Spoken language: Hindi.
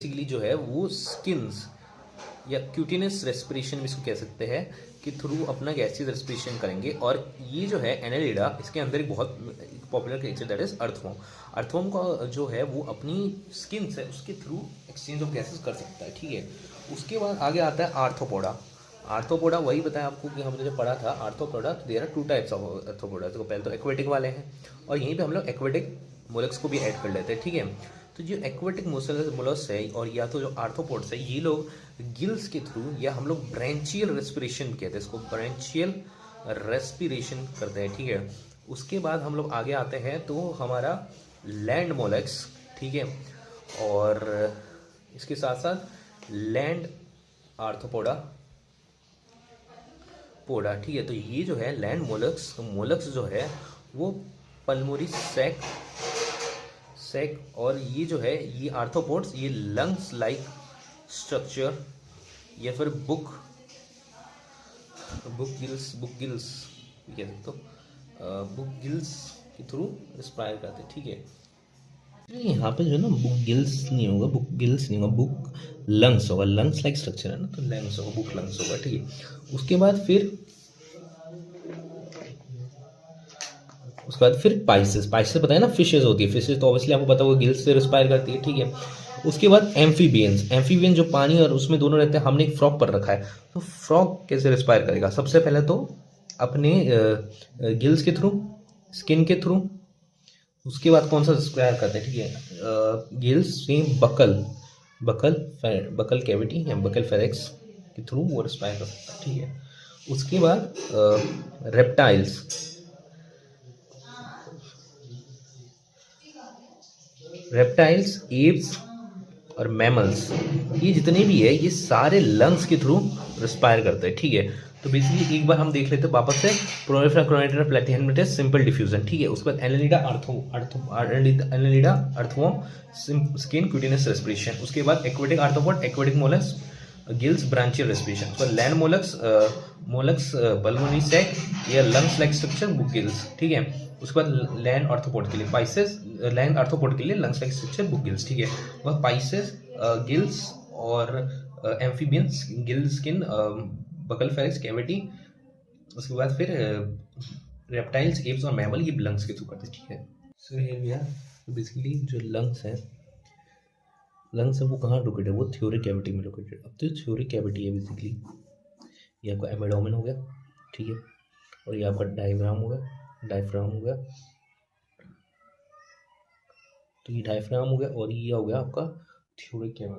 बेसिकली जो है वो स्किन्स या क्यूटिनस रेस्पिरेशन इसको कह सकते हैं कि थ्रू अपना गैसीज रेस्पिरेशन करेंगे। और ये जो है एनालिडा, इसके अंदर एक बहुत popular creature that is earthworm. Earthworm का जो है वो अपनी स्किन से उसके थ्रू एक्सचेंज ऑफ गैसेस कर सकता है, ठीक है। उसके बाद आगे आता है आर्थ्रोपोडा। आर्थ्रोपोडा वही बताया आपको कि हमने जो पढ़ा था Arthropoda, there are two types of Arthropoda. तो पहले तो एक्वेटिक वाले हैं और यहीं पे हम लोग एक्वेटिक मोलस्क को भी ऐड कर लेते हैं, ठीक है। तो जो एक्वेटिक मोलस्क है और या तो जो आर्थ्रोपोड्स है, ये लोग गिल्स के थ्रू या हम लोग ब्रांचियल रेस्पिरेशन कहते हैं इसको, ब्रांचियल रेस्पिरेशन करते हैं, ठीक है। उसके बाद हम लोग आगे आते हैं तो हमारा लैंड मोलस्क, ठीक है। और इसके साथ साथ लैंड आर्थ्रोपोडा पोडा, ठीक है। तो ये जो है लैंड मोलस्क, मोलस्क जो है वो पल्मोरी सेक और ये जो है ये आर्थ्रोपोड्स, ये लंग्स लाइक स्ट्रक्चर या फिर बुक गिल्स कह सकते हो, बुक गिल्स के थ्रू रिस्पायर करते हैं, ठीक है। यहाँ पे जो है ना बुक गिल्स नहीं होगा, बुक गिल्स नहीं होगा, बुक लंग्स होगा। लंग्स लाइक स्ट्रक्चर है ना, तो लंग्स होगा, बुक लंग्स होगा, ठीक है। उसके बाद फिर पाइसेस पता है ना, फिशेज होती है। फिशेज तो ऑब्वियसली आपको पता होगा गिल्स से रिस्पायर करती है, ठीक है। उसके बाद एम्फीबियन जो पानी और उसमें दोनों रहते हैं। हमने एक फ्रॉग पर रखा है, तो फ्रॉग कैसे रिस्पायर करेगा? सबसे पहले तो अपने गिल्स के थ्रू, स्किन के थ्रू। उसके बाद कौन सा रिस्पायर करते हैं, ठीक है, गिल्स से बकल कैविटी या बकल फेरेक्स के थ्रू वो रिस्पायर कर सकता है, ठीक है। उसके बाद रेप्टाइल्स, एप्स और मैमल्स, ये जितने भी है ये सारे लंग्स के थ्रू रिस्पायर करते हैं, ठीक है। तो बेसिकली एक बार हम देख लेते हैं वापस से। प्रोनिफेरा क्रोनेटा प्लैटिहेलमिंथस सिंपल डिफ्यूजन, ठीक है। उसके बाद Annelida earthworm skin cutaneous respiration. उसके बाद aquatic arthropod, aquatic mollusc gills branchial respiration. उसके बाद लैंड मोलस्क पल्मोनरी सैक या lungs like structure book gills, ठीक है। उसके बाद लैंड आर्थ्रोपोड के लिए पाइसेस, लैंड आर्थ्रोपोड के लिए lungs like structure book gills, ठीक है। वह पाइसेस गिल्स और amphibians gill skin buccal pharynx cavity. उसके बाद फिर रेप्टाइल्स, एप्स और मैमल ये लंग्स के थ्रू करते हैं, ठीक है। So here we are. Basically जो लंग्स है वो कहाँ लोकेटेड है? वो थ्योरिक कैविटी में लोकेटेड। अब तो थ्योरिक कैविटी है बेसिकली, ये आपका एमेडोमेन हो गया, ठीक है। और ये आपका डायफ्राम हो गया, तो ये डायफ्राम हो गया और ये हो गया आपका थ्योरिक कैविटी।